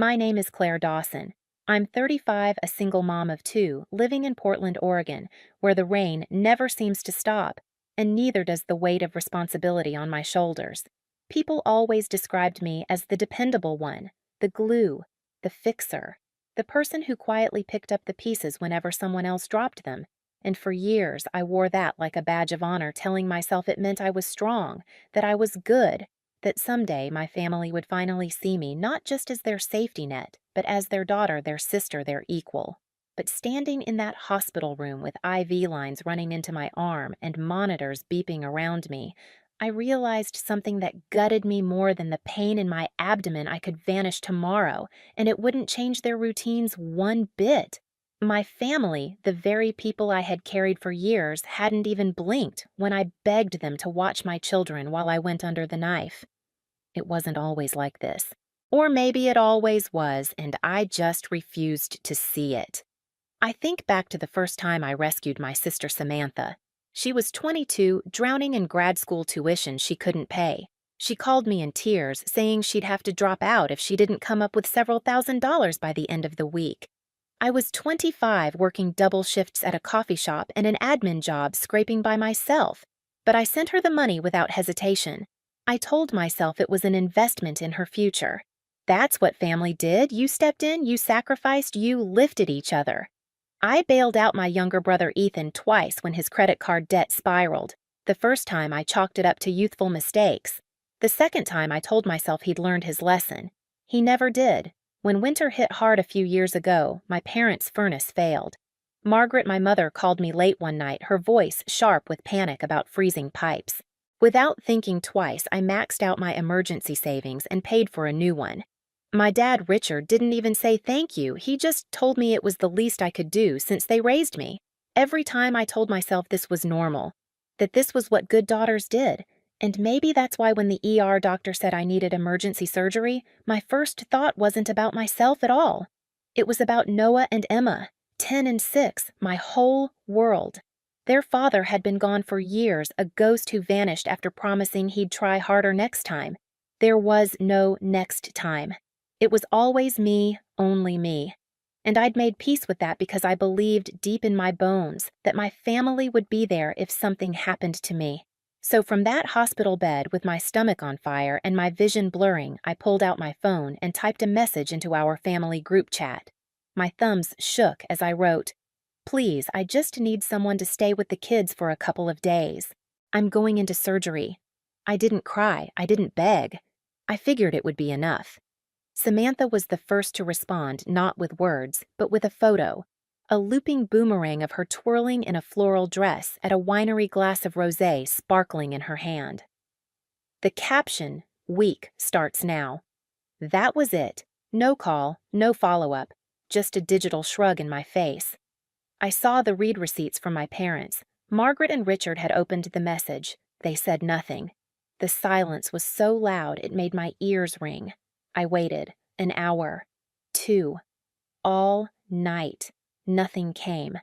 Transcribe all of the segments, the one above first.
My name is Claire Dawson. I'm 35, a single mom of two, living in Portland, Oregon, where the rain never seems to stop, and neither does the weight of responsibility on my shoulders. People always described me as the dependable one, the glue, the fixer, the person who quietly picked up the pieces whenever someone else dropped them. And for years, I wore that like a badge of honor, telling myself it meant I was strong, that I was good, that someday my family would finally see me not just as their safety net, but as their daughter, their sister, their equal. But standing in that hospital room with IV lines running into my arm and monitors beeping around me, I realized something that gutted me more than the pain in my abdomen. I could vanish tomorrow, and it wouldn't change their routines one bit. My family, the very people I had carried for years, hadn't even blinked when I begged them to watch my children while I went under the knife. It wasn't always like this. Or maybe it always was, and I just refused to see it. I think back to the first time I rescued my sister Samantha. She was 22, drowning in grad school tuition she couldn't pay. She called me in tears, saying she'd have to drop out if she didn't come up with several $1,000s by the end of the week. I was 25, working double shifts at a coffee shop and an admin job scraping by myself, but I sent her the money without hesitation. I told myself it was an investment in her future. That's what family did. You stepped in, you sacrificed, you lifted each other. I bailed out my younger brother Ethan twice when his credit card debt spiraled. The first time I chalked it up to youthful mistakes. The second time I told myself he'd learned his lesson. He never did. When winter hit hard a few years ago, my parents' furnace failed. Margaret, my mother, called me late one night, her voice sharp with panic about freezing pipes. Without thinking twice, I maxed out my emergency savings and paid for a new one. My dad, Richard, didn't even say thank you. He just told me it was the least I could do since they raised me. Every time I told myself this was normal, that this was what good daughters did. And maybe that's why when the ER doctor said I needed emergency surgery, my first thought wasn't about myself at all. It was about Noah and Emma, 10 and 6, my whole world. Their father had been gone for years, a ghost who vanished after promising he'd try harder next time. There was no next time. It was always me, only me. And I'd made peace with that because I believed deep in my bones that my family would be there if something happened to me. So from that hospital bed with my stomach on fire and my vision blurring, I pulled out my phone and typed a message into our family group chat. My thumbs shook as I wrote, "Please, I just need someone to stay with the kids for a couple of days. I'm going into surgery." I didn't cry. I didn't beg. I figured it would be enough. Samantha was the first to respond, not with words, but with a photo. A looping boomerang of her twirling in a floral dress at a winery glass of rosé sparkling in her hand. The caption, "Week starts now." That was it. No call, no follow-up, just a digital shrug in my face. I saw the read receipts from my parents. Margaret and Richard had opened the message. They said nothing. The silence was so loud it made my ears ring. I waited. An hour. 2. All night. Nothing came.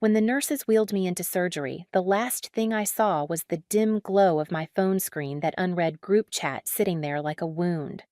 When the nurses wheeled me into surgery, the last thing I saw was the dim glow of my phone screen, that unread group chat sitting there like a wound.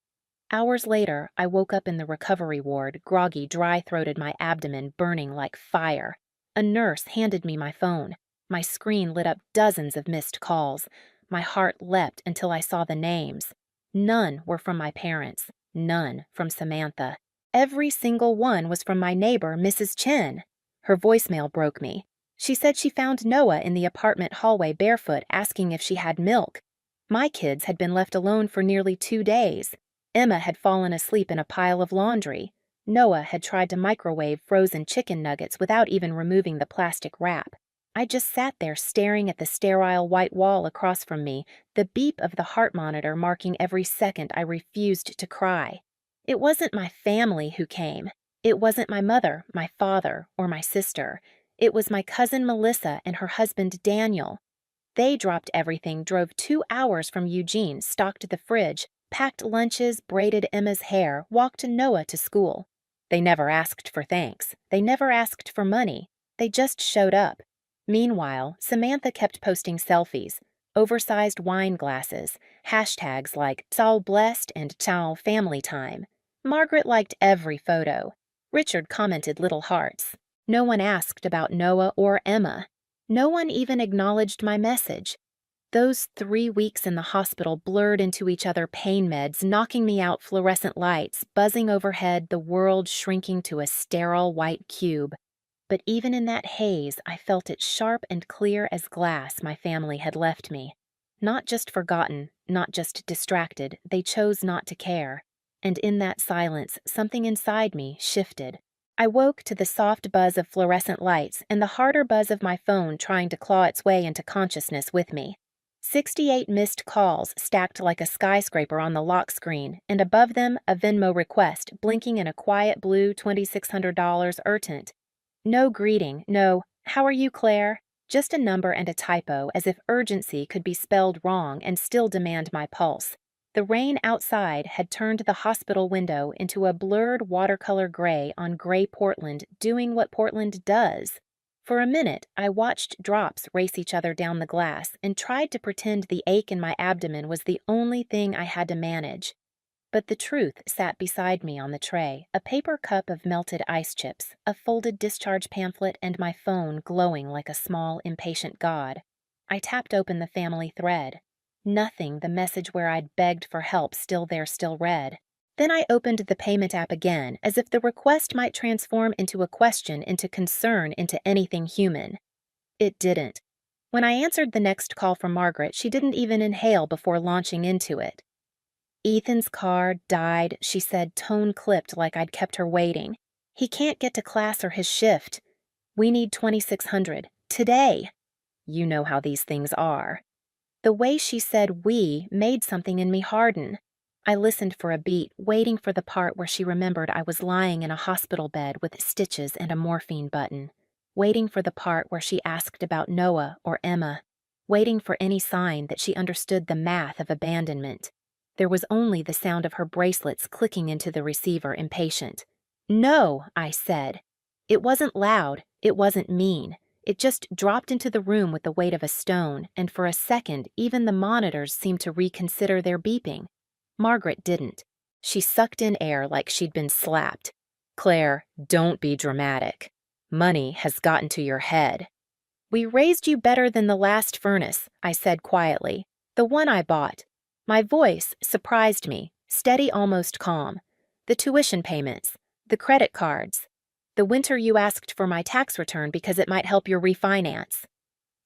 Hours later, I woke up in the recovery ward, groggy, dry-throated, my abdomen burning like fire. A nurse handed me my phone. My screen lit up dozens of missed calls. My heart leapt until I saw the names. None were from my parents. None from Samantha. Every single one was from my neighbor, Mrs. Chen. Her voicemail broke me. She said she found Noah in the apartment hallway barefoot, asking if she had milk. My kids had been left alone for nearly 2 days. Emma had fallen asleep in a pile of laundry. Noah had tried to microwave frozen chicken nuggets without even removing the plastic wrap. I just sat there staring at the sterile white wall across from me, the beep of the heart monitor marking every second I refused to cry. It wasn't my family who came. It wasn't my mother, my father, or my sister. It was my cousin Melissa and her husband Daniel. They dropped everything, drove 2 hours from Eugene, stocked the fridge, packed lunches, braided Emma's hair, walked Noah to school. They never asked for thanks. They never asked for money. They just showed up. Meanwhile, Samantha kept posting selfies, oversized wine glasses, hashtags like "Tsao blessed" and "Tsao family time." Margaret liked every photo. Richard commented little hearts. No one asked about Noah or Emma. No one even acknowledged my message. Those 3 weeks in the hospital blurred into each other, pain meds knocking me out, fluorescent lights buzzing overhead, the world shrinking to a sterile white cube. But even in that haze, I felt it sharp and clear as glass. My family had left me. Not just forgotten, not just distracted, they chose not to care. And in that silence, something inside me shifted. I woke to the soft buzz of fluorescent lights and the harder buzz of my phone trying to claw its way into consciousness with me. 68 missed calls stacked like a skyscraper on the lock screen, and above them a Venmo request blinking in a quiet blue $2,600 urgent. No greeting, no, "How are you, Claire?" Just a number and a typo, as if urgency could be spelled wrong and still demand my pulse. The rain outside had turned the hospital window into a blurred watercolor gray on gray Portland, doing what Portland does. For a minute, I watched drops race each other down the glass and tried to pretend the ache in my abdomen was the only thing I had to manage. But the truth sat beside me on the tray, a paper cup of melted ice chips, a folded discharge pamphlet, and my phone glowing like a small, impatient god. I tapped open the family thread. Nothing, the message where I'd begged for help still there, still read. Then I opened the payment app again, as if the request might transform into a question, into concern, into anything human. It didn't. When I answered the next call from Margaret, she didn't even inhale before launching into it. "Ethan's car died," she said, tone clipped like I'd kept her waiting. "He can't get to class or his shift. We need 2,600. Today." You know how these things are. The way she said "we" made something in me harden. I listened for a beat, waiting for the part where she remembered I was lying in a hospital bed with stitches and a morphine button. Waiting for the part where she asked about Noah or Emma. Waiting for any sign that she understood the math of abandonment. There was only the sound of her bracelets clicking into the receiver, impatient. "No," I said. It wasn't loud, it wasn't mean. It just dropped into the room with the weight of a stone, and for a second even the monitors seemed to reconsider their beeping. Margaret didn't. She sucked in air like she'd been slapped. "Claire, don't be dramatic. Money has gotten to your head." "We raised you better than the last furnace," I said quietly. "The one I bought." My voice surprised me, steady, almost calm. "The tuition payments, the credit cards, the winter you asked for my tax return because it might help your refinance."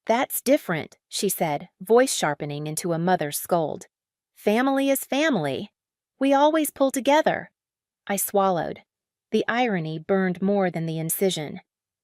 "That's different," she said, voice sharpening into a mother's scold. "Family is family. We always pull together." I swallowed. The irony burned more than the incision.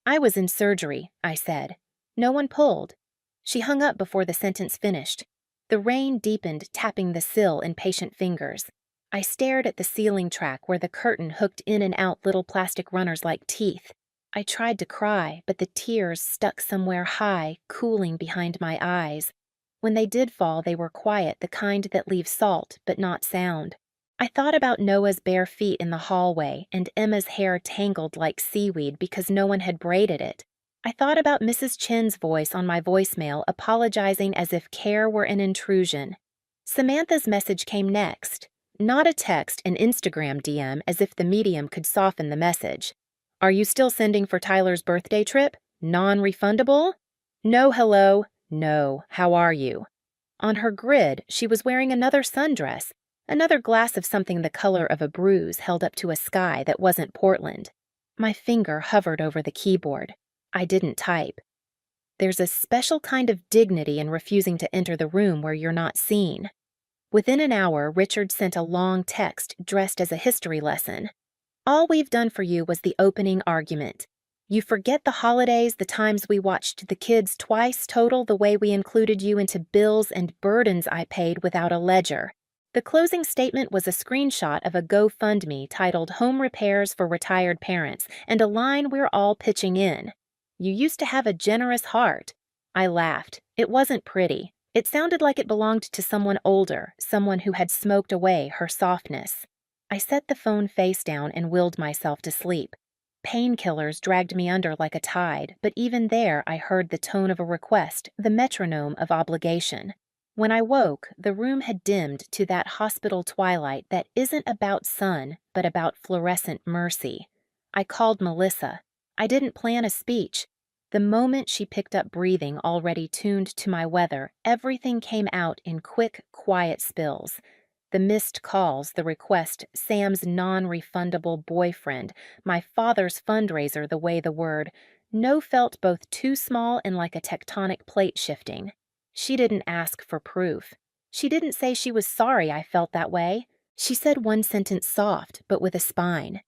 "I was in surgery," I said. "No one pulled." She hung up before the sentence finished. The rain deepened, tapping the sill in patient fingers. I stared at the ceiling track where the curtain hooked in and out little plastic runners like teeth. I tried to cry, but the tears stuck somewhere high, cooling behind my eyes. When they did fall, they were quiet, the kind that leave salt, but not sound. I thought about Noah's bare feet in the hallway and Emma's hair tangled like seaweed because no one had braided it. I thought about Mrs. Chen's voice on my voicemail, apologizing as if care were an intrusion. Samantha's message came next. Not a text, an Instagram DM, as if the medium could soften the message. "Are you still sending for Tyler's birthday trip? Non-refundable?" "No, hello." "No, how are you?" On her grid, she was wearing another sundress, another glass of something the color of a bruise held up to a sky that wasn't Portland. My finger hovered over the keyboard. I didn't type. There's a special kind of dignity in refusing to enter the room where you're not seen. Within an hour, Richard sent a long text dressed as a history lesson. "All we've done for you was the opening argument. You forget the holidays, the times we watched the kids twice total, the way we included you into bills and burdens I paid without a ledger." The closing statement was a screenshot of a GoFundMe titled "Home Repairs for Retired Parents" and a line we're all pitching in. "You used to have a generous heart." I laughed. It wasn't pretty. It sounded like it belonged to someone older, someone who had smoked away her softness. I set the phone face down and willed myself to sleep. Painkillers dragged me under like a tide, but even there I heard the tone of a request, the metronome of obligation. When I woke, the room had dimmed to that hospital twilight that isn't about sun, but about fluorescent mercy. I called Melissa. I didn't plan a speech. The moment she picked up breathing already tuned to my weather, everything came out in quick, quiet spills. The missed calls, the request, Sam's non-refundable boyfriend, my father's fundraiser, the way the word, no felt both too small and like a tectonic plate shifting. She didn't ask for proof. She didn't say she was sorry I felt that way. She said one sentence soft, but with a spine.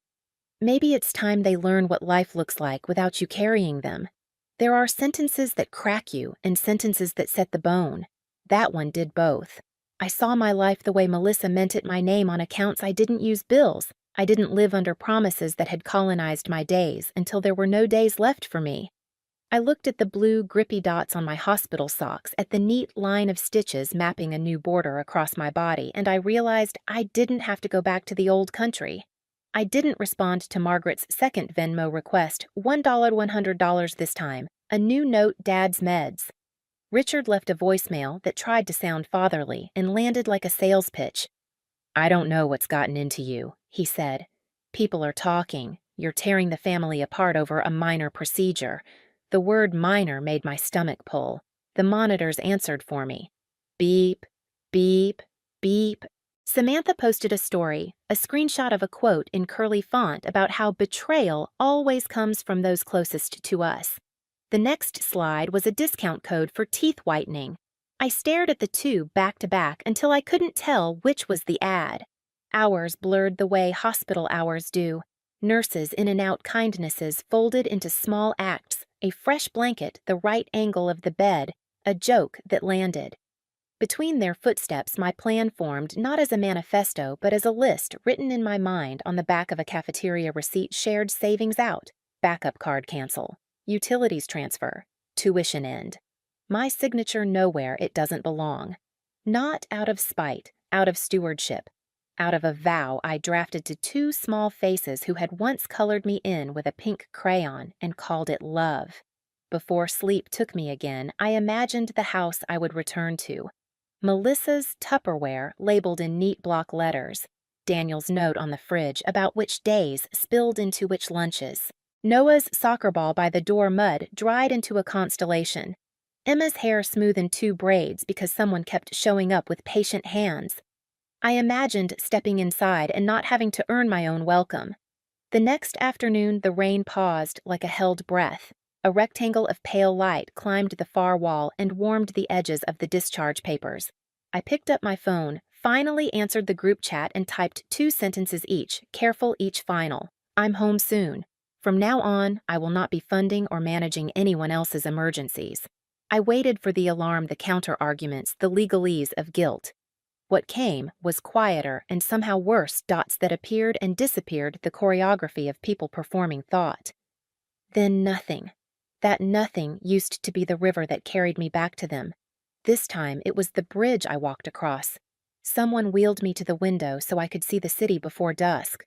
Maybe it's time they learn what life looks like without you carrying them. There are sentences that crack you and sentences that set the bone. That one did both. I saw my life the way Melissa meant it my name on accounts I didn't use bills. I didn't live under promises that had colonized my days until there were no days left for me. I looked at the blue, grippy dots on my hospital socks, at the neat line of stitches mapping a new border across my body, and I realized I didn't have to go back to the old country. I didn't respond to Margaret's second Venmo request, $100 this time, a new note, Dad's meds. Richard left a voicemail that tried to sound fatherly and landed like a sales pitch. I don't know what's gotten into you, he said. People are talking. You're tearing the family apart over a minor procedure. The word minor made my stomach pull. The monitors answered for me. Beep, beep, beep. Samantha posted a story, a screenshot of a quote in curly font about how betrayal always comes from those closest to us. The next slide was a discount code for teeth whitening. I stared at the two back to back until I couldn't tell which was the ad. Hours blurred the way hospital hours do. Nurses' in and out kindnesses folded into small acts, a fresh blanket, the right angle of the bed, a joke that landed. Between their footsteps, my plan formed not as a manifesto, but as a list written in my mind on the back of a cafeteria receipt: shared savings out, backup card cancel, utilities transfer, tuition end. My signature nowhere it doesn't belong. Not out of spite, out of stewardship. Out of a vow I drafted to two small faces who had once colored me in with a pink crayon and called it love. Before sleep took me again, I imagined the house I would return to. Melissa's Tupperware labeled in neat block letters. Daniel's note on the fridge about which days spilled into which lunches. Noah's soccer ball by the door mud dried into a constellation. Emma's hair smooth in two braids because someone kept showing up with patient hands. I imagined stepping inside and not having to earn my own welcome. The next afternoon, the rain paused like a held breath. A rectangle of pale light climbed the far wall and warmed the edges of the discharge papers. I picked up my phone, finally answered the group chat, and typed 2 sentences each, careful each final. I'm home soon. From now on, I will not be funding or managing anyone else's emergencies. I waited for the alarm, the counter-arguments, the legalese of guilt. What came was quieter and somehow worse dots that appeared and disappeared, the choreography of people performing thought. Then nothing. That nothing used to be the river that carried me back to them. This time it was the bridge I walked across. Someone wheeled me to the window so I could see the city before dusk.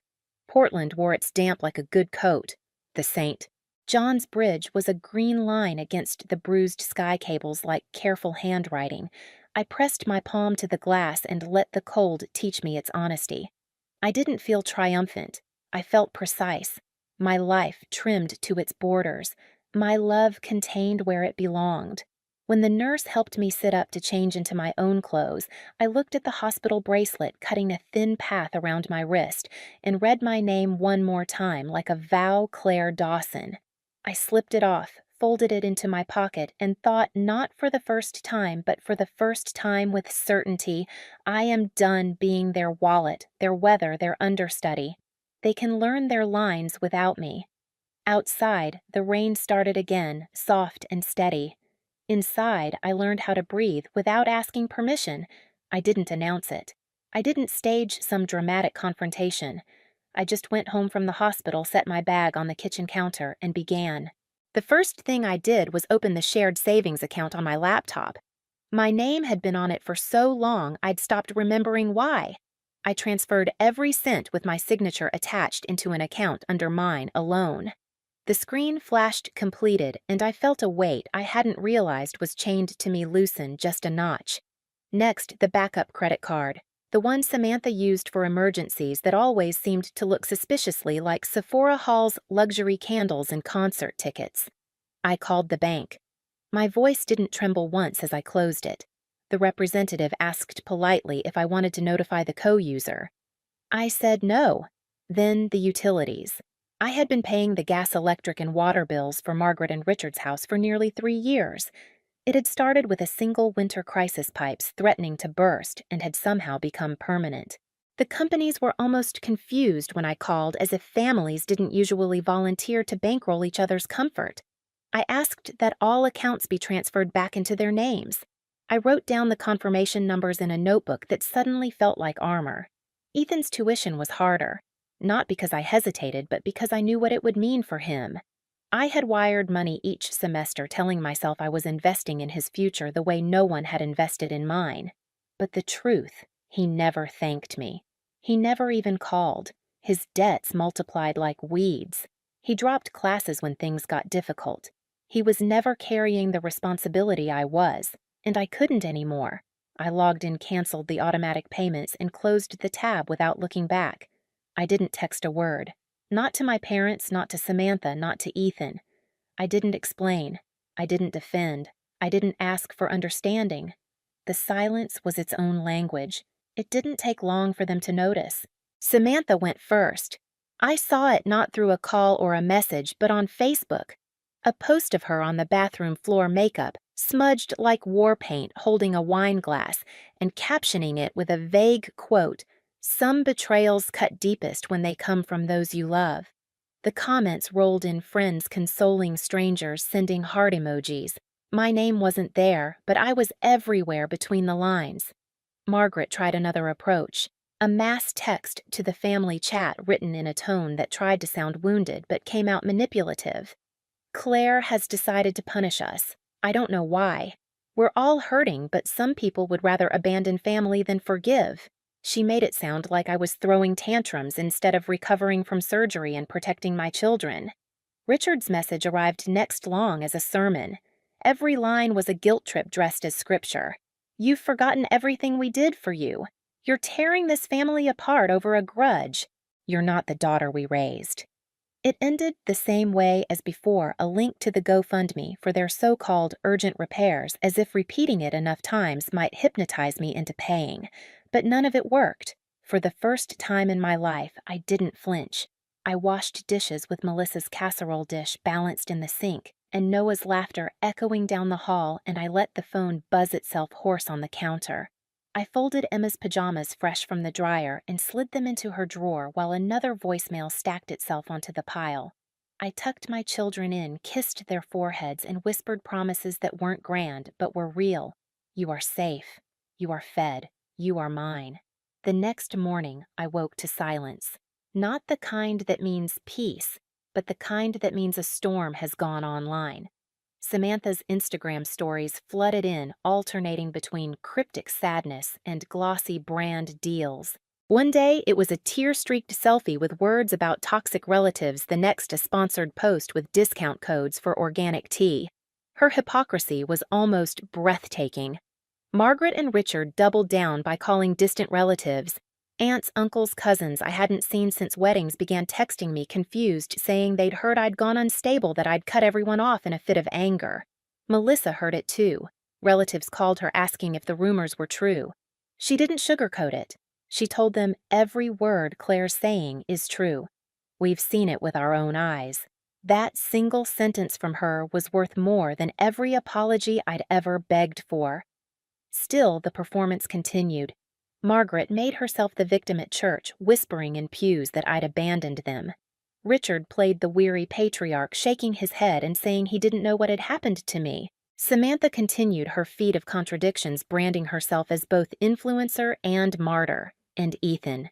Portland wore its damp like a good coat. The saint. John's Bridge was a green line against the bruised sky cables like careful handwriting. I pressed my palm to the glass and let the cold teach me its honesty. I didn't feel triumphant. I felt precise. My life trimmed to its borders. My love contained where it belonged. When the nurse helped me sit up to change into my own clothes, I looked at the hospital bracelet cutting a thin path around my wrist and read my name one more time like a vow, Claire Dawson. I slipped it off, folded it into my pocket, and thought, not for the first time, but for the first time with certainty, I am done being their wallet, their weather, their understudy. They can learn their lines without me. Outside, the rain started again, soft and steady. Inside, I learned how to breathe without asking permission. I didn't announce it. I didn't stage some dramatic confrontation. I just went home from the hospital, set my bag on the kitchen counter, and began. The first thing I did was open the shared savings account on my laptop. My name had been on it for so long I'd stopped remembering why. I transferred every cent with my signature attached into an account under mine alone. The screen flashed completed, and I felt a weight I hadn't realized was chained to me loosen just a notch. Next, the backup credit card, the one Samantha used for emergencies that always seemed to look suspiciously like Sephora Hall's luxury candles and concert tickets. I called the bank. My voice didn't tremble once as I closed it. The representative asked politely if I wanted to notify the co-user. I said no. Then the utilities. I had been paying the gas, electric, and water bills for Margaret and Richard's house for nearly 3 years. It had started with a single winter crisis pipes threatening to burst and had somehow become permanent. The companies were almost confused when I called, as if families didn't usually volunteer to bankroll each other's comfort. I asked that all accounts be transferred back into their names. I wrote down the confirmation numbers in a notebook that suddenly felt like armor. Ethan's tuition was harder, not because I hesitated, but because I knew what it would mean for him. I had wired money each semester, telling myself I was investing in his future the way no one had invested in mine. But the truth, he never thanked me. He never even called. His debts multiplied like weeds. He dropped classes when things got difficult. He was never carrying the responsibility I was, and I couldn't anymore. I logged in, canceled the automatic payments, and closed the tab without looking back. I didn't text a word. Not to my parents, not to Samantha, not to Ethan. I didn't explain. I didn't defend. I didn't ask for understanding. The silence was its own language. It didn't take long for them to notice. Samantha went first. I saw it not through a call or a message, but on Facebook. A post of her on the bathroom floor, makeup, smudged like war paint, holding a wine glass, and captioning it with a vague quote, "Some betrayals cut deepest when they come from those you love." The comments rolled in, friends consoling strangers, sending heart emojis. My name wasn't there, but I was everywhere between the lines. Margaret tried another approach, a mass text to the family chat written in a tone that tried to sound wounded but came out manipulative. "Claire has decided to punish us. I don't know why. We're all hurting, but some people would rather abandon family than forgive." She made it sound like I was throwing tantrums instead of recovering from surgery and protecting my children. Richard's message arrived next long as a sermon. Every line was a guilt trip dressed as scripture. "You've forgotten everything we did for you. You're tearing this family apart over a grudge. You're not the daughter we raised." It ended the same way as before, a link to the GoFundMe for their so-called urgent repairs, as if repeating it enough times might hypnotize me into paying. But none of it worked. For the first time in my life, I didn't flinch. I washed dishes with Melissa's casserole dish balanced in the sink, and Noah's laughter echoing down the hall, and I let the phone buzz itself hoarse on the counter. I folded Emma's pajamas fresh from the dryer and slid them into her drawer while another voicemail stacked itself onto the pile. I tucked my children in, kissed their foreheads, and whispered promises that weren't grand but were real. "You are safe. You are fed. You are mine." The next morning, I woke to silence. Not the kind that means peace, but the kind that means a storm has gone online. Samantha's Instagram stories flooded in, alternating between cryptic sadness and glossy brand deals. One day, it was a tear-streaked selfie with words about toxic relatives, the next a sponsored post with discount codes for organic tea. Her hypocrisy was almost breathtaking. Margaret and Richard doubled down by calling distant relatives. Aunts, uncles, cousins I hadn't seen since weddings began texting me confused, saying they'd heard I'd gone unstable, that I'd cut everyone off in a fit of anger. Melissa heard it too. Relatives called her asking if the rumors were true. She didn't sugarcoat it. She told them every word Claire's saying is true. We've seen it with our own eyes. That single sentence from her was worth more than every apology I'd ever begged for. Still, the performance continued. Margaret made herself the victim at church, whispering in pews that I'd abandoned them. Richard played the weary patriarch, shaking his head and saying he didn't know what had happened to me. Samantha continued her feat of contradictions, branding herself as both influencer and martyr. And Ethan.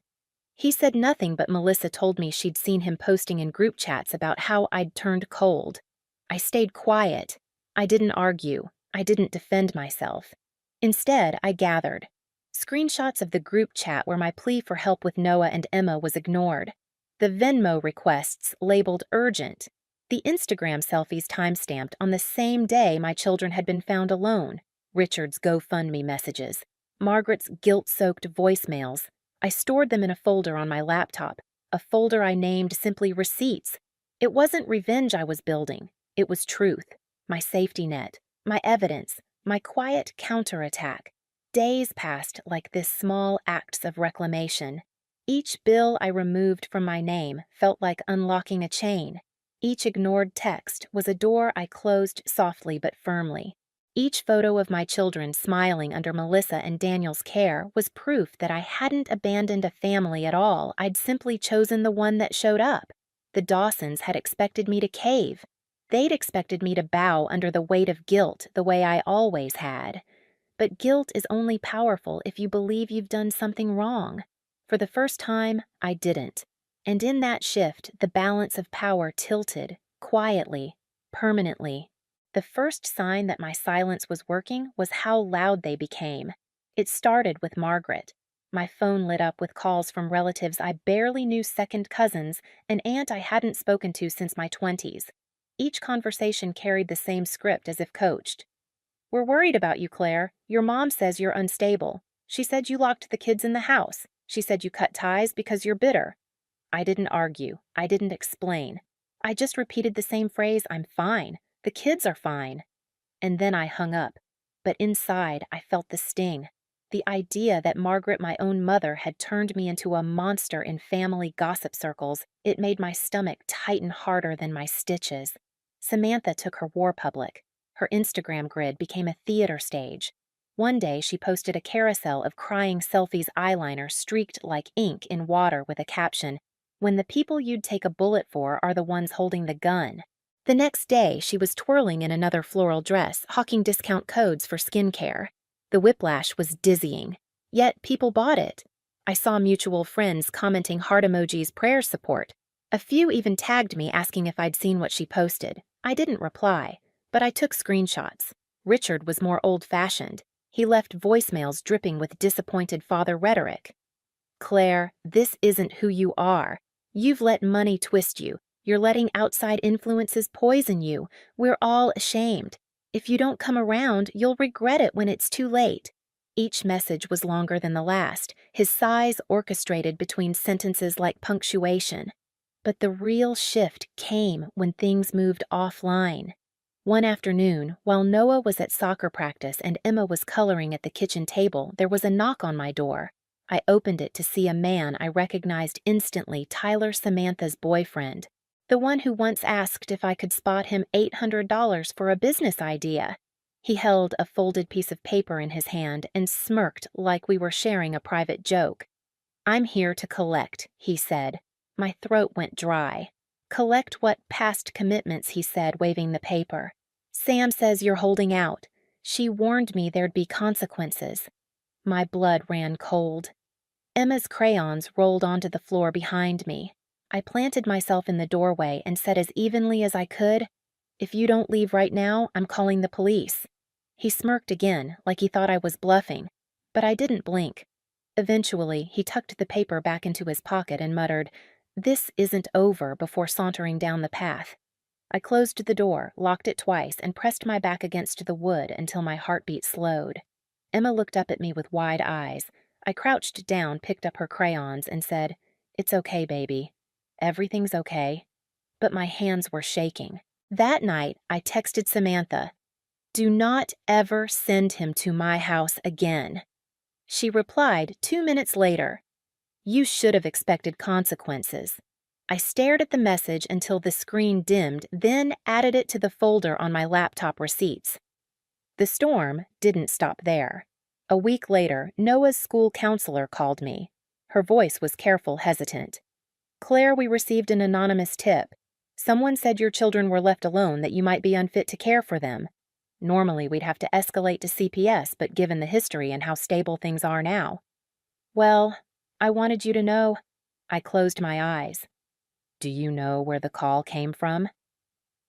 He said nothing, but Melissa told me she'd seen him posting in group chats about how I'd turned cold. I stayed quiet. I didn't argue. I didn't defend myself. Instead, I gathered screenshots of the group chat where my plea for help with Noah and Emma was ignored, the Venmo requests labeled urgent, the Instagram selfies timestamped on the same day my children had been found alone, Richard's GoFundMe messages. Margaret's guilt-soaked voicemails. I stored them in a folder on my laptop, a folder I named simply Receipts. It wasn't revenge I was building. It was truth, my safety net, my evidence, my quiet counterattack. Days passed like this small acts of reclamation. Each bill I removed from my name felt like unlocking a chain. Each ignored text was a door I closed softly but firmly. Each photo of my children smiling under Melissa and Daniel's care was proof that I hadn't abandoned a family at all. I'd simply chosen the one that showed up. The Dawsons had expected me to cave. They'd expected me to bow under the weight of guilt the way I always had. But guilt is only powerful if you believe you've done something wrong. For the first time, I didn't. And in that shift, the balance of power tilted, quietly, permanently. The first sign that my silence was working was how loud they became. It started with Margaret. My phone lit up with calls from relatives I barely knew, second cousins, an aunt I hadn't spoken to since my 20s. Each conversation carried the same script as if coached. "We're worried about you, Claire. Your mom says you're unstable. She said you locked the kids in the house. She said you cut ties because you're bitter." I didn't argue. I didn't explain. I just repeated the same phrase, "I'm fine. The kids are fine." And then I hung up. But inside, I felt the sting. The idea that Margaret, my own mother, had turned me into a monster in family gossip circles, it made my stomach tighten harder than my stitches. Samantha took her war public. Her Instagram grid became a theater stage. One day, she posted a carousel of crying selfies, eyeliner streaked like ink in water with a caption, "When the people you'd take a bullet for are the ones holding the gun." The next day, she was twirling in another floral dress, hawking discount codes for skincare. The whiplash was dizzying, yet people bought it. I saw mutual friends commenting heart emojis, prayer support. A few even tagged me asking if I'd seen what she posted. I didn't reply, but I took screenshots. Richard was more old-fashioned. He left voicemails dripping with disappointed father rhetoric. "Claire, this isn't who you are. You've let money twist you. You're letting outside influences poison you. We're all ashamed. If you don't come around, you'll regret it when it's too late." Each message was longer than the last, his sighs orchestrated between sentences like punctuation. But the real shift came when things moved offline. One afternoon, while Noah was at soccer practice and Emma was coloring at the kitchen table, there was a knock on my door. I opened it to see a man I recognized instantly, Tyler, Samantha's boyfriend. The one who once asked if I could spot him $800 for a business idea. He held a folded piece of paper in his hand and smirked like we were sharing a private joke. "I'm here to collect," he said. My throat went dry. "Collect what past commitments," he said, waving the paper. "Sam says you're holding out. She warned me there'd be consequences." My blood ran cold. Emma's crayons rolled onto the floor behind me. I planted myself in the doorway and said as evenly as I could, "If you don't leave right now, I'm calling the police." He smirked again, like he thought I was bluffing, but I didn't blink. Eventually, he tucked the paper back into his pocket and muttered, "This isn't over," before sauntering down the path. I closed the door, locked it twice, and pressed my back against the wood until my heartbeat slowed. Emma looked up at me with wide eyes. I crouched down, picked up her crayons, and said, "It's okay, baby. Everything's okay." But my hands were shaking. That night, I texted Samantha, "Do not ever send him to my house again." She replied 2 minutes later, "You should have expected consequences." I stared at the message until the screen dimmed, then added it to the folder on my laptop receipts. The storm didn't stop there. A week later, Noah's school counselor called me. Her voice was careful, hesitant. "Claire, we received an anonymous tip. Someone said your children were left alone, that you might be unfit to care for them. Normally, we'd have to escalate to CPS, but given the history and how stable things are now." "Well, I wanted you to know." I closed my eyes. "Do you know where the call came from?"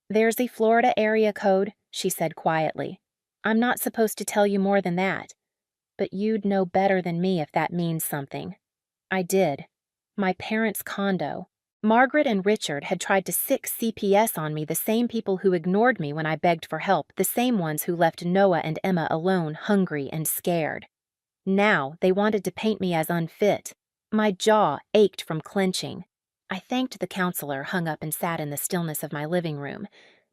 "There's a Florida area code," she said quietly. "I'm not supposed to tell you more than that. But you'd know better than me if that means something." I did. My parents' condo. Margaret and Richard had tried to sic CPS on me, the same people who ignored me when I begged for help, the same ones who left Noah and Emma alone, hungry and scared. Now they wanted to paint me as unfit. My jaw ached from clenching. I thanked the counselor, hung up, and sat in the stillness of my living room.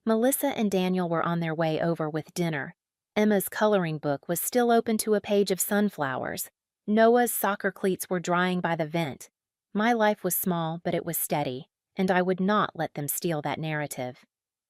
Melissa and Daniel were on their way over with dinner. Emma's coloring book was still open to a page of sunflowers. Noah's soccer cleats were drying by the vent. My life was small, but it was steady, and I would not let them steal that narrative.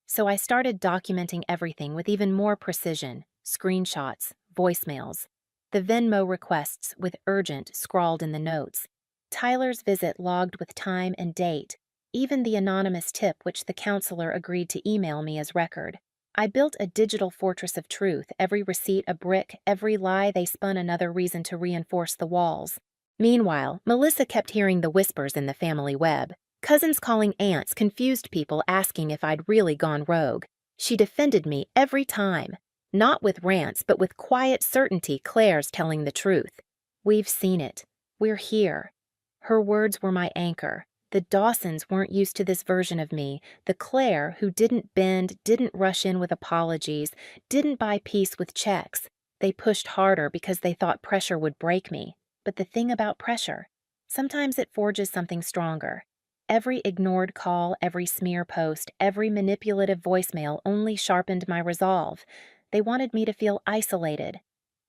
So I started documenting everything with even more precision: screenshots, voicemails, the Venmo requests with urgent scrawled in the notes, Tyler's visit logged with time and date, even the anonymous tip which the counselor agreed to email me as record. I built a digital fortress of truth, every receipt a brick, every lie they spun another reason to reinforce the walls. Meanwhile, Melissa kept hearing the whispers in the family web. Cousins calling aunts, confused people asking if I'd really gone rogue. She defended me every time. Not with rants, but with quiet certainty Claire's telling the truth. We've seen it. We're here. Her words were my anchor. The Dawsons weren't used to this version of me, the Claire who didn't bend, didn't rush in with apologies, didn't buy peace with checks. They pushed harder because they thought pressure would break me. But the thing about pressure, sometimes it forges something stronger. Every ignored call, every smear post, every manipulative voicemail only sharpened my resolve. They wanted me to feel isolated.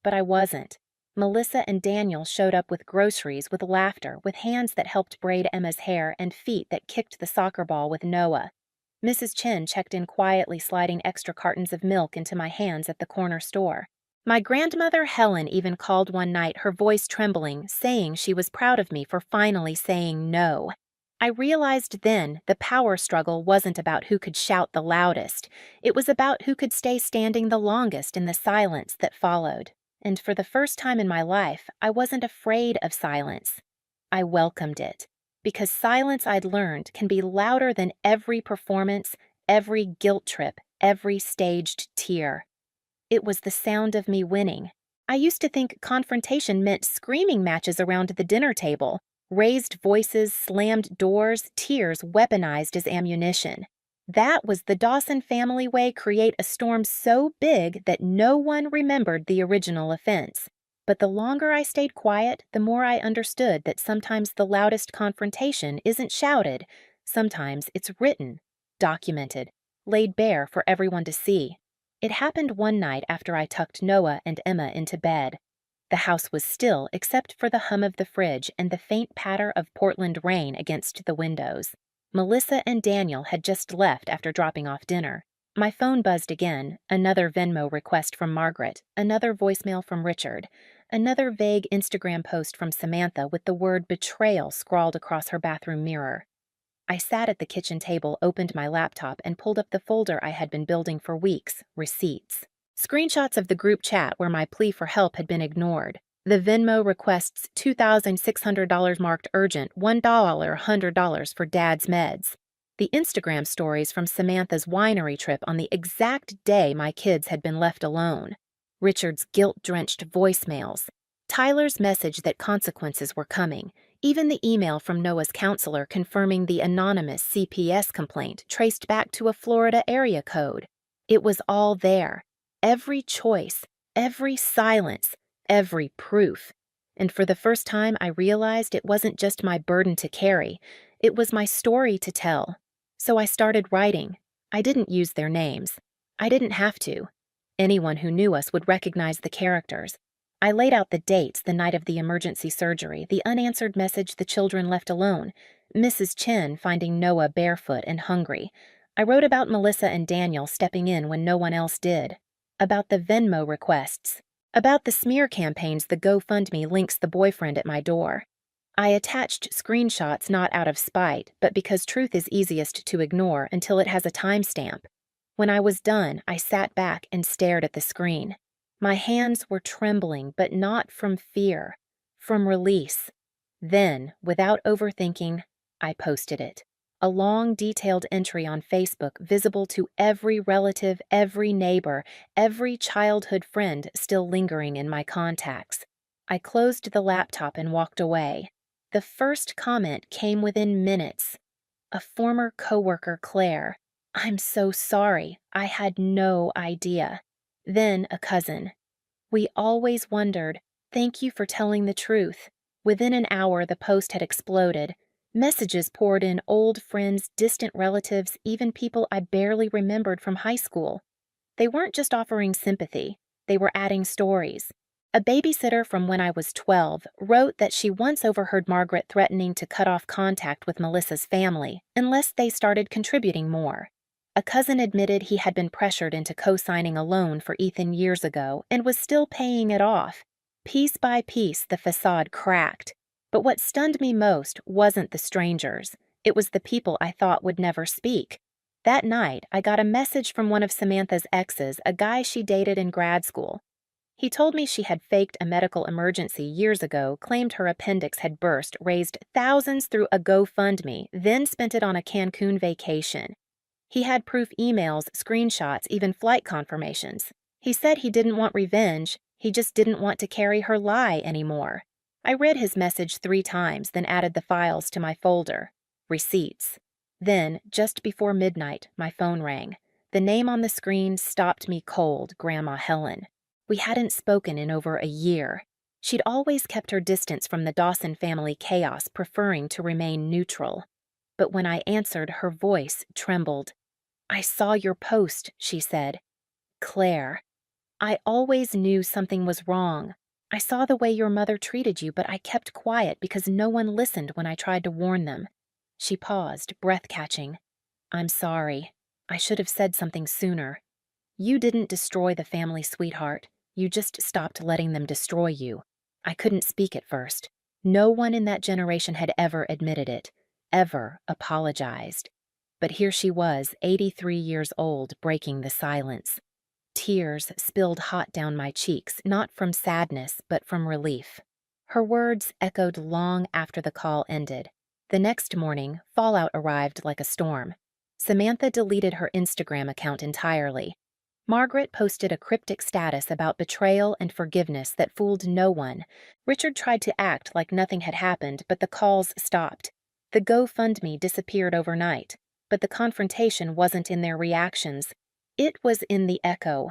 But I wasn't. Melissa and Daniel showed up with groceries, with laughter, with hands that helped braid Emma's hair, and feet that kicked the soccer ball with Noah. Mrs. Chin checked in quietly, sliding extra cartons of milk into my hands at the corner store. My grandmother Helen even called one night, her voice trembling, saying she was proud of me for finally saying no. I realized then the power struggle wasn't about who could shout the loudest. It was about who could stay standing the longest in the silence that followed. And for the first time in my life, I wasn't afraid of silence. I welcomed it, because silence, I'd learned, can be louder than every performance, every guilt trip, every staged tear. It was the sound of me winning. I used to think confrontation meant screaming matches around the dinner table, raised voices, slammed doors, tears weaponized as ammunition. That was the Dawson family way: create a storm so big that no one remembered the original offense. But the longer I stayed quiet, the more I understood that sometimes the loudest confrontation isn't shouted. Sometimes it's written, documented, laid bare for everyone to see. It happened one night after I tucked Noah and Emma into bed. The house was still except for the hum of the fridge and the faint patter of Portland rain against the windows. Melissa and Daniel had just left after dropping off dinner. My phone buzzed again, another Venmo request from Margaret, another voicemail from Richard, another vague Instagram post from Samantha with the word betrayal scrawled across her bathroom mirror. I sat at the kitchen table, opened my laptop, and pulled up the folder I had been building for weeks: receipts. Screenshots of the group chat where my plea for help had been ignored. The Venmo requests $2,600 marked urgent, $1, $100 for Dad's meds. The Instagram stories from Samantha's winery trip on the exact day my kids had been left alone. Richard's guilt-drenched voicemails. Tyler's message that consequences were coming. Even the email from Noah's counselor confirming the anonymous CPS complaint traced back to a Florida area code. It was all there. Every choice, every silence, every proof. And for the first time, I realized it wasn't just my burden to carry. It was my story to tell. So I started writing. I didn't use their names. I didn't have to. Anyone who knew us would recognize the characters. I laid out the dates: the night of the emergency surgery, the unanswered message the children left alone, Mrs. Chen finding Noah barefoot and hungry. I wrote about Melissa and Daniel stepping in when no one else did, about the Venmo requests, about the smear campaigns the GoFundMe links the boyfriend at my door. I attached screenshots not out of spite, but because truth is easiest to ignore until it has a timestamp. When I was done, I sat back and stared at the screen. My hands were trembling, but not from fear, from release. Then, without overthinking, I posted it. A long, detailed entry on Facebook visible to every relative, every neighbor, every childhood friend still lingering in my contacts. I closed the laptop and walked away. The first comment came within minutes. A former coworker, Claire. "I'm so sorry. I had no idea." Then a cousin. "We always wondered, Thank you for telling the truth. Within an hour, the post had exploded. Messages poured in: old friends, distant relatives, even people I barely remembered from high school. They weren't just offering sympathy, they were adding stories. A babysitter from when I was 12 wrote that she once overheard Margaret threatening to cut off contact with Melissa's family unless they started contributing more. A cousin admitted he had been pressured into co-signing a loan for Ethan years ago and was still paying it off. Piece by piece, the facade cracked. But what stunned me most wasn't the strangers. It was the people I thought would never speak. That night, I got a message from one of Samantha's exes, a guy she dated in grad school. He told me she had faked a medical emergency years ago, claimed her appendix had burst, raised thousands through a GoFundMe, then spent it on a Cancun vacation. He had proof emails, screenshots, even flight confirmations. He said he didn't want revenge, he just didn't want to carry her lie anymore. I read his message 3 times, then added the files to my folder. Receipts. Then, just before midnight, my phone rang. The name on the screen stopped me cold: Grandma Helen. We hadn't spoken in over a year. She'd always kept her distance from the Dawson family chaos, preferring to remain neutral. But when I answered, her voice trembled. "I saw your post," she said. "Claire, I always knew something was wrong. I saw the way your mother treated you, but I kept quiet because no one listened when I tried to warn them." She paused, breath-catching. "I'm sorry. I should have said something sooner. You didn't destroy the family, sweetheart. You just stopped letting them destroy you. I couldn't speak at first. No one in that generation had ever admitted it, ever apologized. But here she was, 83 years old, breaking the silence. Tears spilled hot down my cheeks, not from sadness, but from relief. Her words echoed long after the call ended. The next morning, fallout arrived like a storm. Samantha deleted her Instagram account entirely. Margaret posted a cryptic status about betrayal and forgiveness that fooled no one. Richard tried to act like nothing had happened, but the calls stopped. The GoFundMe disappeared overnight, but the confrontation wasn't in their reactions. It was in the echo.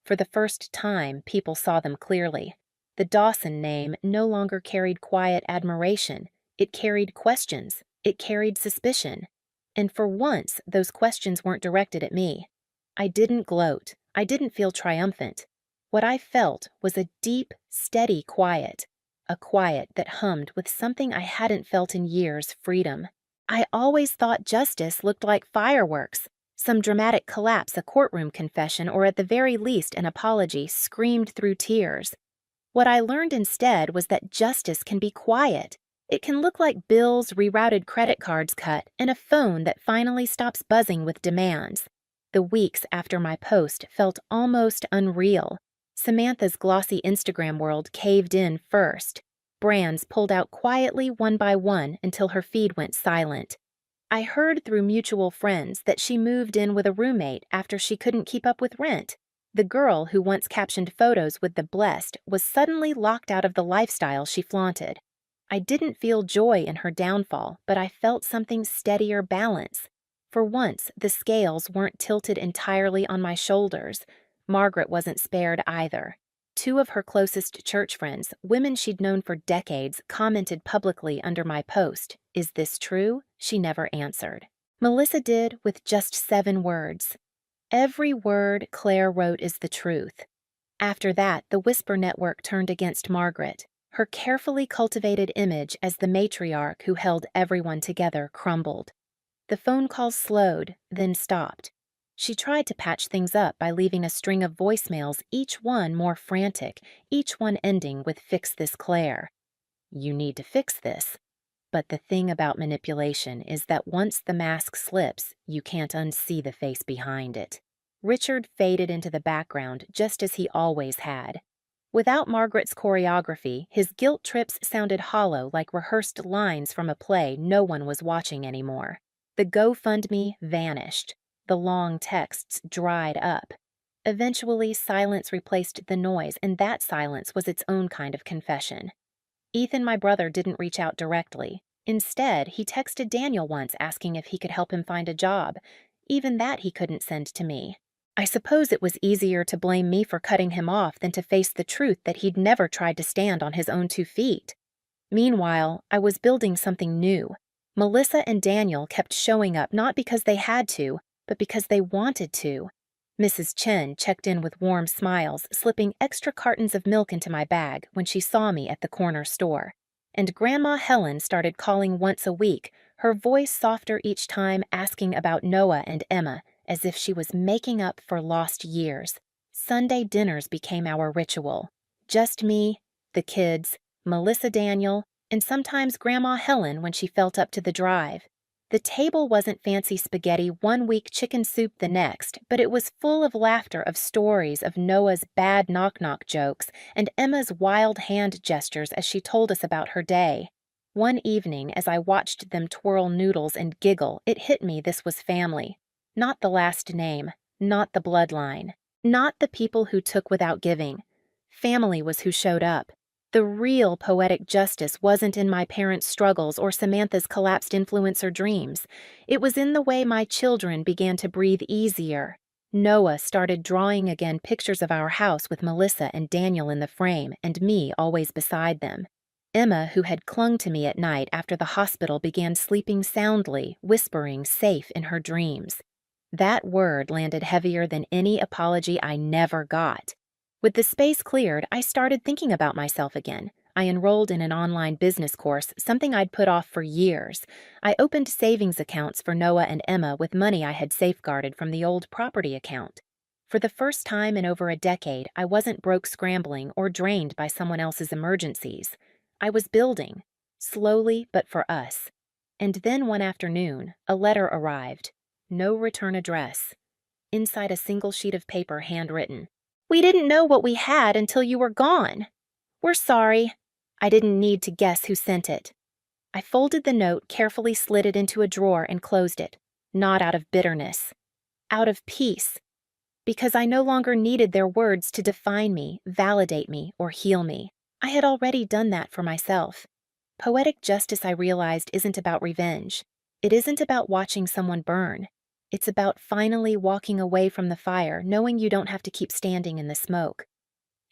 For the first time, people saw them clearly. The Dawson name no longer carried quiet admiration. It carried questions. It carried suspicion. And for once, those questions weren't directed at me. I didn't gloat. I didn't feel triumphant. What I felt was a deep, steady quiet. A quiet that hummed with something I hadn't felt in years: freedom. I always thought justice looked like fireworks. Some dramatic collapse, a courtroom confession, or at the very least an apology screamed through tears. What I learned instead was that justice can be quiet. It can look like bills, rerouted credit cards cut, and a phone that finally stops buzzing with demands. The weeks after my post felt almost unreal. Samantha's glossy Instagram world caved in first. Brands pulled out quietly one by one until her feed went silent. I heard through mutual friends that she moved in with a roommate after she couldn't keep up with rent. The girl who once captioned photos with the blessed was suddenly locked out of the lifestyle she flaunted. I didn't feel joy in her downfall, but I felt something steadier: balance. For once, the scales weren't tilted entirely on my shoulders. Margaret wasn't spared either. 2 of her closest church friends, women she'd known for decades, commented publicly under my post. "Is this true?" She never answered. Melissa did, with just 7 words. "Every word Claire wrote is the truth." After that, the Whisper Network turned against Margaret. Her carefully cultivated image as the matriarch who held everyone together crumbled. The phone calls slowed, then stopped. She tried to patch things up by leaving a string of voicemails, each one more frantic, each one ending with "Fix this, Claire." You need to fix this. But the thing about manipulation is that once the mask slips, you can't unsee the face behind it. Richard faded into the background just as he always had. Without Margaret's choreography, his guilt trips sounded hollow, like rehearsed lines from a play no one was watching anymore. The GoFundMe vanished. The long texts dried up. Eventually, silence replaced the noise, and that silence was its own kind of confession. Ethan, my brother, didn't reach out directly. Instead, he texted Daniel once asking if he could help him find a job. Even that he couldn't send to me. I suppose it was easier to blame me for cutting him off than to face the truth that he'd never tried to stand on his own 2 feet. Meanwhile, I was building something new. Melissa and Daniel kept showing up not because they had to, but because they wanted to. Mrs. Chen checked in with warm smiles, slipping extra cartons of milk into my bag when she saw me at the corner store. And Grandma Helen started calling once a week, her voice softer each time, asking about Noah and Emma, as if she was making up for lost years. Sunday dinners became our ritual. Just me, the kids, Melissa Daniel, and sometimes Grandma Helen when she felt up to the drive. The table wasn't fancy spaghetti 1 week, chicken soup the next, but it was full of laughter, of stories of Noah's bad knock-knock jokes and Emma's wild hand gestures as she told us about her day. One evening, as I watched them twirl noodles and giggle, it hit me this was family. Not the last name, not the bloodline, not the people who took without giving. Family was who showed up. The real poetic justice wasn't in my parents' struggles or Samantha's collapsed influencer dreams. It was in the way my children began to breathe easier. Noah started drawing again pictures of our house with Melissa and Daniel in the frame and me always beside them. Emma, who had clung to me at night after the hospital, began sleeping soundly, whispering safe in her dreams. That word landed heavier than any apology I never got. With the space cleared, I started thinking about myself again. I enrolled in an online business course, something I'd put off for years. I opened savings accounts for Noah and Emma with money I had safeguarded from the old property account. For the first time in over a decade, I wasn't broke scrambling or drained by someone else's emergencies. I was building, slowly but for us. And then one afternoon, a letter arrived. No return address. Inside a single sheet of paper, handwritten. "We didn't know what we had until you were gone. We're sorry." I didn't need to guess who sent it. I folded the note, carefully slid it into a drawer, and closed it. Not out of bitterness. Out of peace. Because I no longer needed their words to define me, validate me, or heal me. I had already done that for myself. Poetic justice, I realized, isn't about revenge. It isn't about watching someone burn. It's about finally walking away from the fire, knowing you don't have to keep standing in the smoke.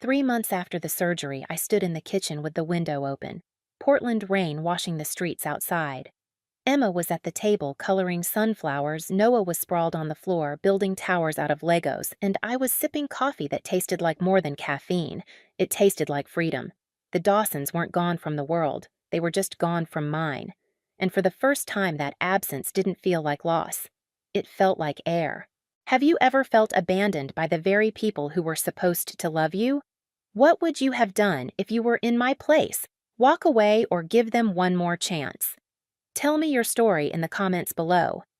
3 months after the surgery, I stood in the kitchen with the window open. Portland rain washing the streets outside. Emma was at the table coloring sunflowers, Noah was sprawled on the floor building towers out of Legos, and I was sipping coffee that tasted like more than caffeine. It tasted like freedom. The Dawsons weren't gone from the world. They were just gone from mine. And for the first time, that absence didn't feel like loss. It felt like air. Have you ever felt abandoned by the very people who were supposed to love you? What would you have done if you were in my place? Walk away or give them one more chance? Tell me your story in the comments below.